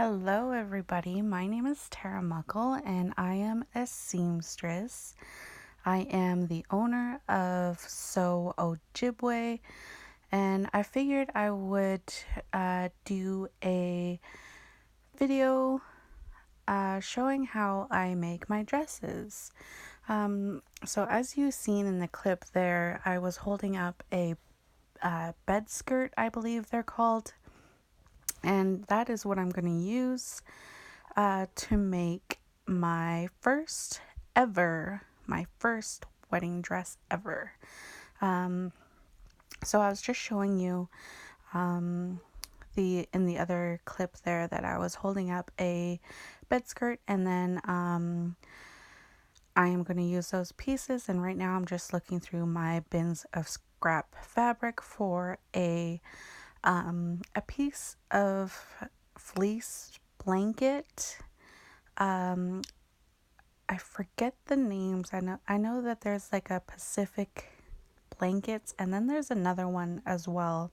Hello, everybody. My name is Tara Muckle, and I am a seamstress. I am the owner of Sew Ojibwe, and I figured I would do a video showing how I make my dresses. So, as you've seen in the clip there, I was holding up a bed skirt, I believe they're called, and that is what I'm going to use to make my first wedding dress ever. So I was just showing you in the other clip there that I was holding up a bed skirt, and then I am going to use those pieces. And right now I'm just looking through my bins of scrap fabric for a piece of fleece blanket. I forget the names. I know that there's like a Pacific blankets, and then there's another one as well.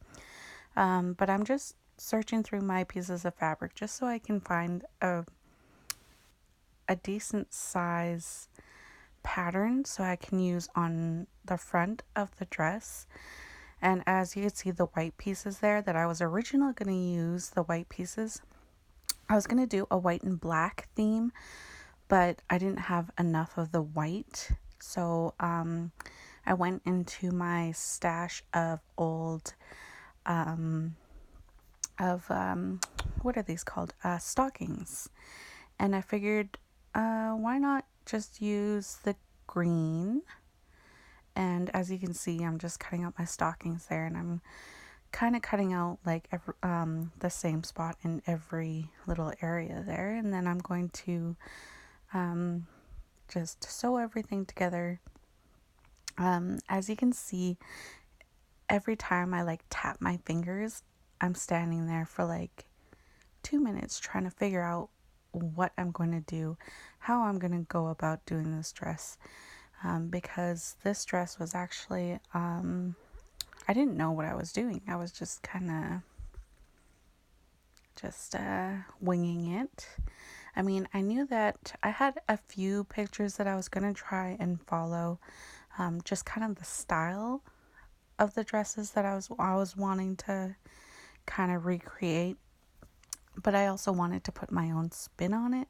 But I'm just searching through my pieces of fabric just so I can find a decent size pattern so I can use on the front of the dress. And as you can see, the white pieces there that I was originally going to use, the white pieces, I was going to do a white and black theme, but I didn't have enough of the white. So I went into my stash of old, what are these called? Stockings. And I figured, why not just use the green? And as you can see, I'm just cutting out my stockings there, and I'm kind of cutting out like the same spot in every little area there. And then I'm going to just sew everything together. As you can see, every time I like tap my fingers, I'm standing there for like 2 minutes trying to figure out what I'm going to do, how I'm going to go about doing this dress. Because this dress was actually, I didn't know what I was doing. I was just kind of winging it. I mean, I knew that I had a few pictures that I was going to try and follow, just kind of the style of the dresses that I was wanting to kind of recreate, but I also wanted to put my own spin on it.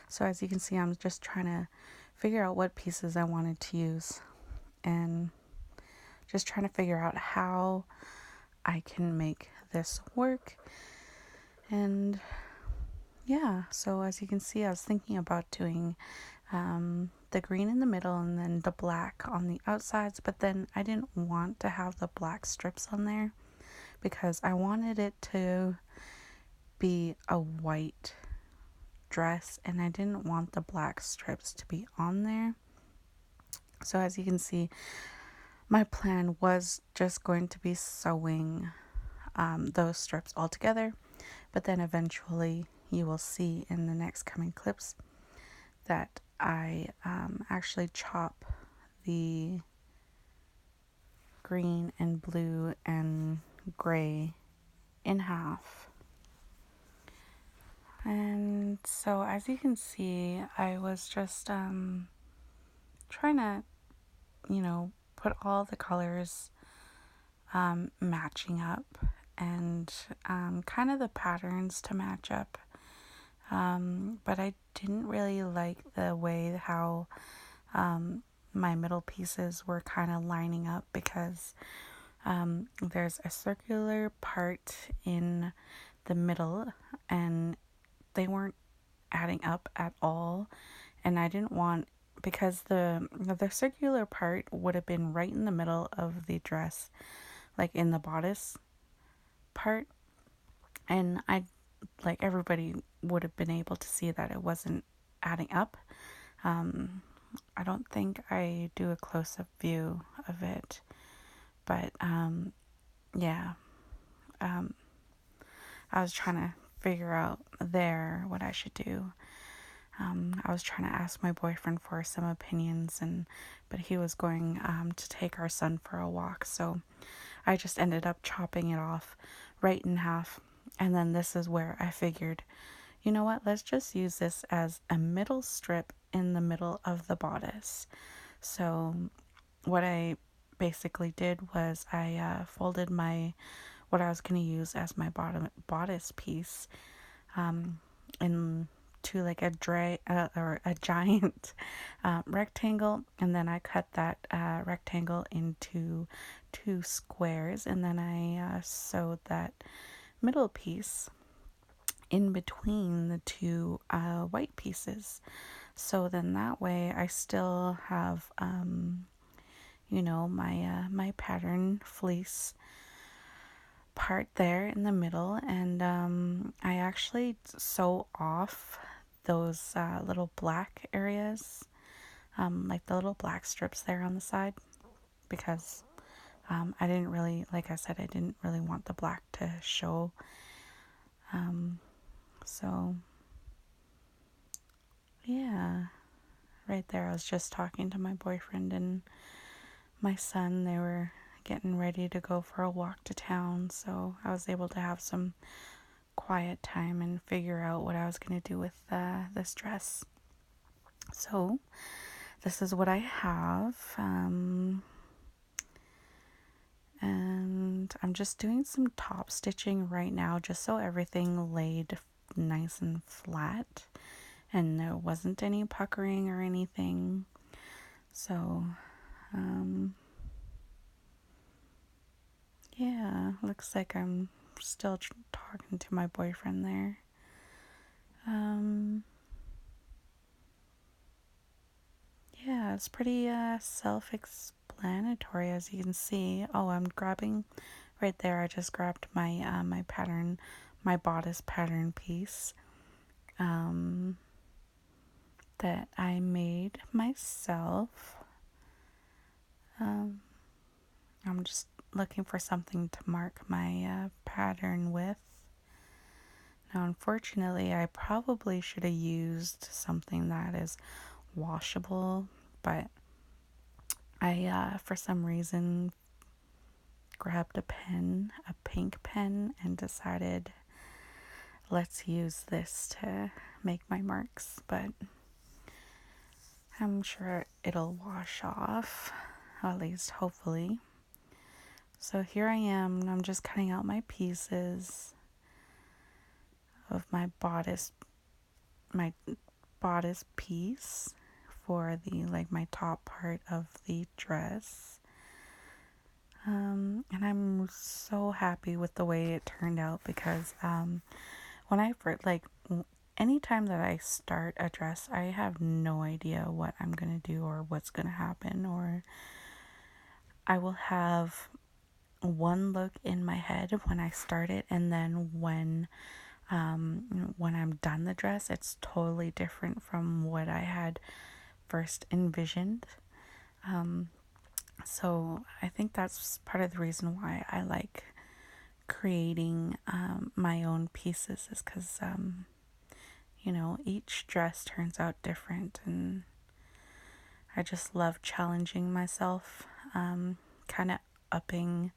So as you can see, I'm just trying to figure out what pieces I wanted to use and just trying to figure out how I can make this work. And yeah, so as you can see, I was thinking about doing the green in the middle and then the black on the outsides, but then I didn't want to have the black strips on there because I wanted it to be a white dress and I didn't want the black strips to be on there. So as you can see, my plan was just going to be sewing those strips all together, but then eventually you will see in the next coming clips that I actually chop the green and blue and gray in half. And so as you can see, I was just trying to, put all the colors matching up and kind of the patterns to match up. But I didn't really like the way how my middle pieces were kind of lining up because there's a circular part in the middle and they weren't adding up at all. And I didn't want, because the circular part would have been right in the middle of the dress, like in the bodice part, and like everybody would have been able to see that it wasn't adding up. I don't think I do a close-up view of it, but yeah, I was trying to figure out there what I should do. I was trying to ask my boyfriend for some opinions, but he was going to take our son for a walk, so I just ended up chopping it off right in half. And then this is where I figured, you know what, let's just use this as a middle strip in the middle of the bodice. So what I basically did was I folded my what I was going to use as my bottom bodice piece into like or a giant rectangle, and then I cut that rectangle into two squares, and then I sewed that middle piece in between the two white pieces. So then that way I still have my pattern fleece part there in the middle, and I actually sew off those little black areas, like the little black strips there on the side, because I didn't really, like I said, I didn't really want the black to show. So yeah, right there I was just talking to my boyfriend and my son. They were getting ready to go for a walk to town, so I was able to have some quiet time and figure out what I was going to do with this dress. So this is what I have, and I'm just doing some top stitching right now just so everything laid nice and flat and there wasn't any puckering or anything. So yeah, looks like I'm still talking to my boyfriend there. Yeah, it's pretty self-explanatory, as you can see. Oh, I'm grabbing right there. I just grabbed my pattern, my bodice pattern piece that I made myself. I'm just looking for something to mark my pattern with. Now, unfortunately, I probably should have used something that is washable, but I, for some reason, grabbed a pen, a pink pen, and decided let's use this to make my marks, but I'm sure it'll wash off, at least hopefully. So here I am, I'm just cutting out my pieces of my bodice piece for the my top part of the dress. And I'm so happy with the way it turned out because when I first, anytime that I start a dress, I have no idea what I'm gonna do or what's gonna happen, or I will have one look in my head when I start it, and then when I'm done the dress, it's totally different from what I had first envisioned. So I think that's part of the reason why I like creating my own pieces, is because each dress turns out different, and I just love challenging myself, kind of upping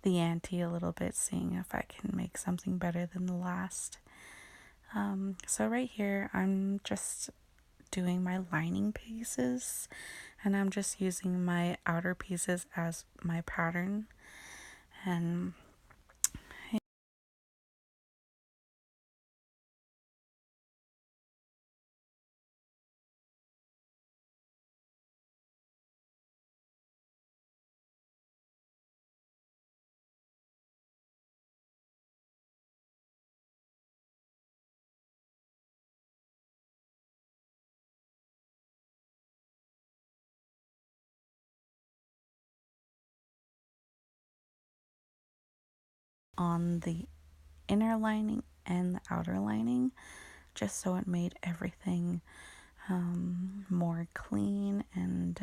the ante a little bit, seeing if I can make something better than the last. So right here, I'm just doing my lining pieces, and I'm just using my outer pieces as my pattern. And on the inner lining and the outer lining, just so it made everything more clean and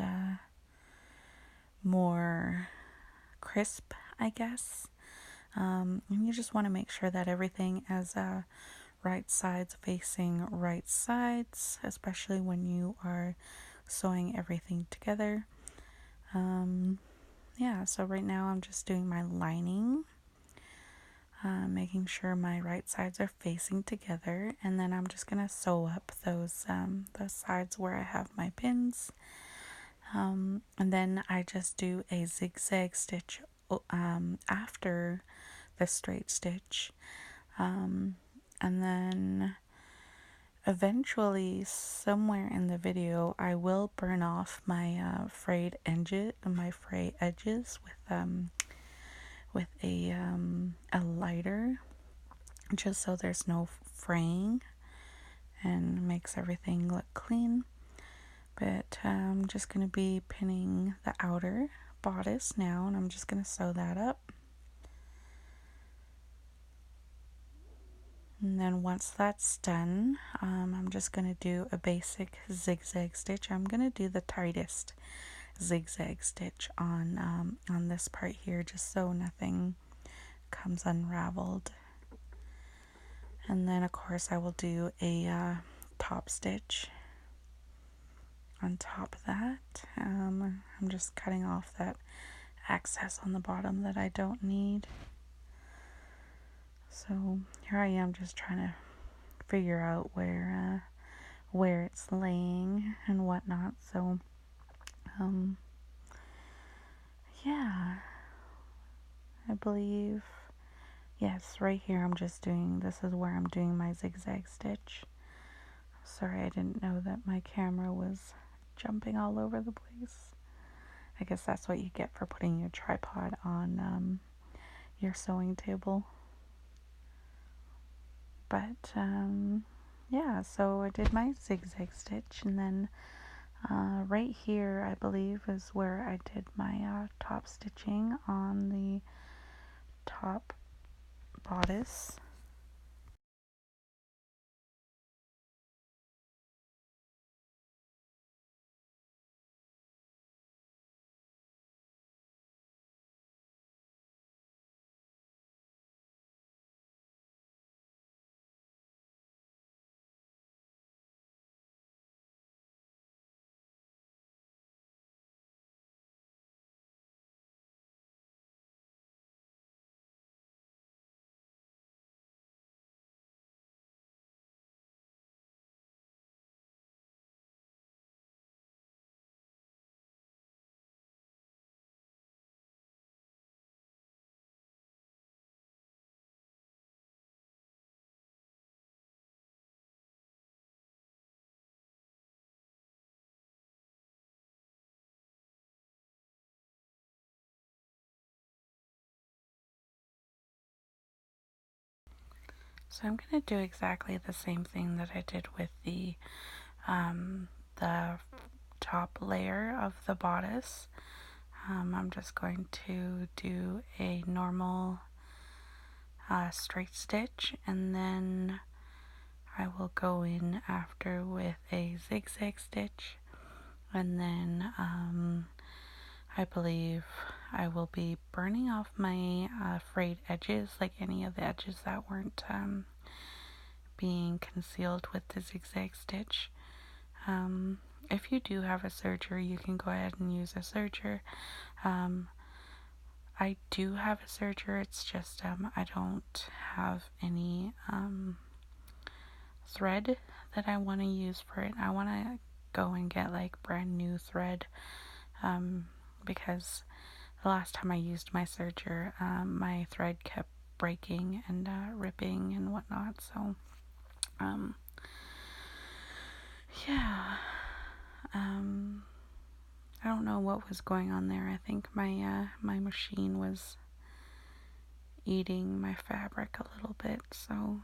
more crisp, I guess. And you just want to make sure that everything is right sides facing right sides, especially when you are sewing everything together. Yeah, so right now I'm just doing my lining. making sure my right sides are facing together, and then I'm just gonna sew up those sides where I have my pins. And then I just do a zigzag stitch after the straight stitch, and then eventually, somewhere in the video, I will burn off my frayed edges with a lighter, just so there's no fraying and makes everything look clean. But I'm just gonna be pinning the outer bodice now, and I'm just gonna sew that up. And then once that's done, I'm just going to do a basic zigzag stitch. I'm going to do the tightest zigzag stitch on this part here, just so nothing comes unraveled. And then of course I will do a top stitch on top of that. I'm just cutting off that excess on the bottom that I don't need. So here I am just trying to figure out where it's laying and whatnot. So yeah, I believe, yes, right here this is where I'm doing my zigzag stitch. Sorry, I didn't know that my camera was jumping all over the place. I guess that's what you get for putting your tripod on your sewing table. But yeah, so I did my zigzag stitch, and then right here I believe is where I did my top stitching on the top bodice. So I'm going to do exactly the same thing that I did with the top layer of the bodice. I'm just going to do a normal straight stitch, and then I will go in after with a zigzag stitch, and then I believe I will be burning off my frayed edges, like any of the edges that weren't being concealed with the zigzag stitch. If you do have a serger, you can go ahead and use a serger. I do have a serger, it's just I don't have any thread that I want to use for it. I want to go and get like brand new thread, because the last time I used my serger, my thread kept breaking and ripping and whatnot. So yeah, I don't know what was going on there. I think my machine was eating my fabric a little bit. So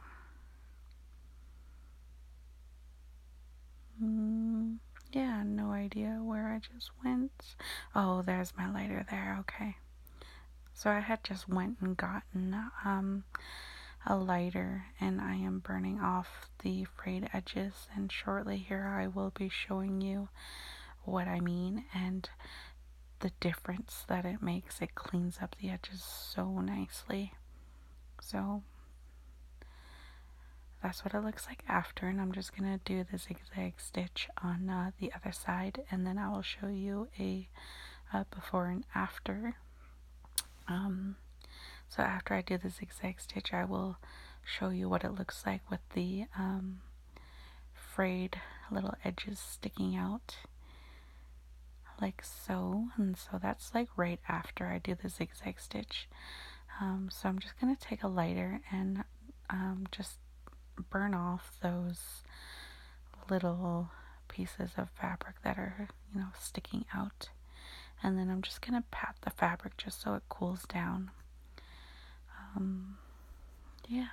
yeah, no idea where I just went. Oh, there's my lighter there. Okay. So I had just went and gotten a lighter, and I am burning off the frayed edges, and shortly here I will be showing you what I mean and the difference that it makes. It cleans up the edges so nicely. So that's what it looks like after, and I'm just gonna do the zigzag stitch on the other side, and then I will show you a before and after. So after I do the zigzag stitch, I will show you what it looks like with the frayed little edges sticking out like so. And so that's like right after I do the zigzag stitch. So I'm just going to take a lighter and just burn off those little pieces of fabric that are, sticking out. And then I'm just going to pat the fabric just so it cools down. Yeah.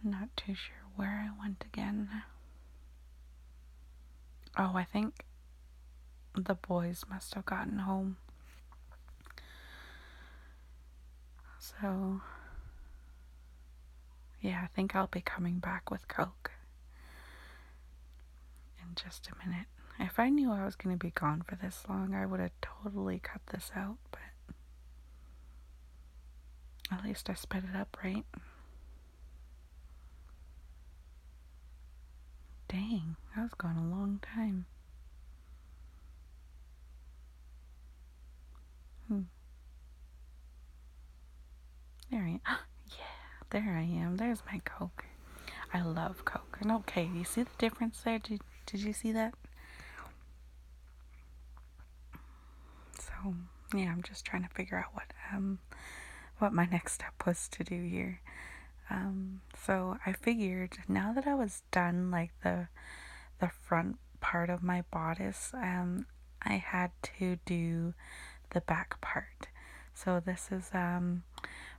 Not too sure where I went again. Oh, I think the boys must have gotten home. So, yeah, I think I'll be coming back with Coke in just a minute. If I knew I was going to be gone for this long, I would have totally cut this out, but at least I sped it up, right? Dang, that was gone a long time. There I am. Yeah, there I am. There's my Coke. I love Coke. And okay, you see the difference there? Did you see that? So, yeah, I'm just trying to figure out what my next step was to do here. So I figured now that I was done like the front part of my bodice, I had to do the back part. So this is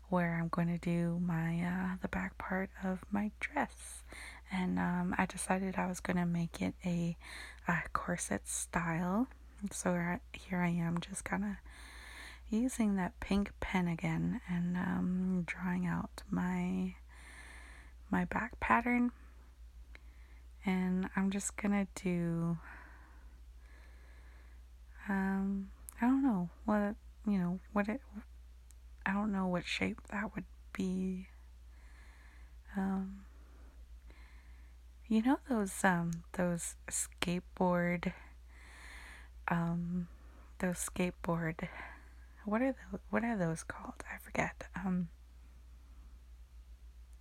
where I'm going to do my the back part of my dress. And I decided I was going to make it a corset style. So here I am just kind of using that pink pen again and drawing out my back pattern. And I'm just gonna do I don't know what I don't know what shape that would be. You know those skateboard what are those called? I forget.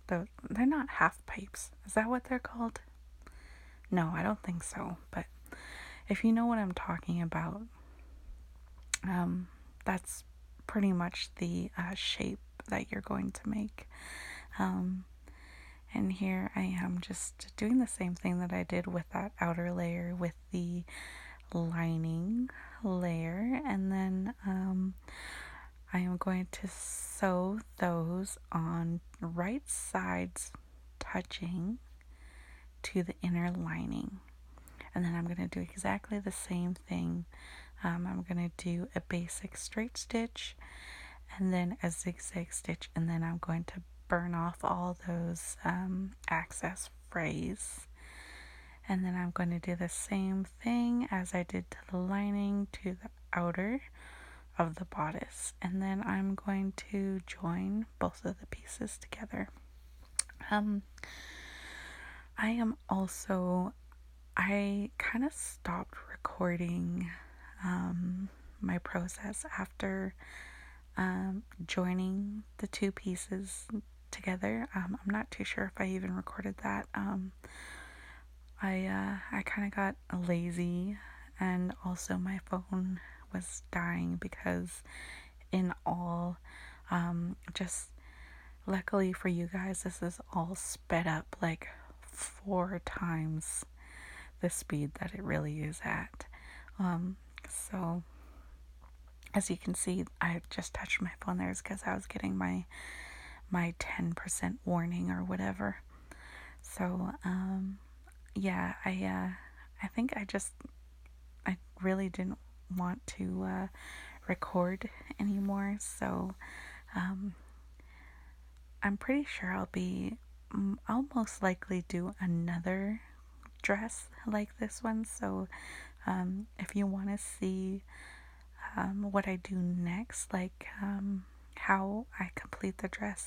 They're not half pipes. Is that what they're called? No, I don't think so. But if you know what I'm talking about, that's pretty much the shape that you're going to make. And here I am just doing the same thing that I did with that outer layer with the lining layer, and then I am going to sew those on right sides touching to the inner lining. And then I'm going to do exactly the same thing. I'm going to do a basic straight stitch and then a zigzag stitch, and then I'm going to burn off all those excess frays. And then I'm going to do the same thing as I did to the lining to the outer of the bodice, and then I'm going to join both of the pieces together. I kind of stopped recording my process after joining the two pieces together. I'm not too sure if I even recorded that. I kind of got lazy, and also my phone was dying because in all, just luckily for you guys, this is all sped up like 4 times the speed that it really is at. So as you can see, I just touched my phone there because I was getting my 10% warning or whatever. So yeah, I think I really didn't want to record anymore, so I'm pretty sure I'll most likely do another dress like this one. So if you want to see what I do next, like how I complete the dress,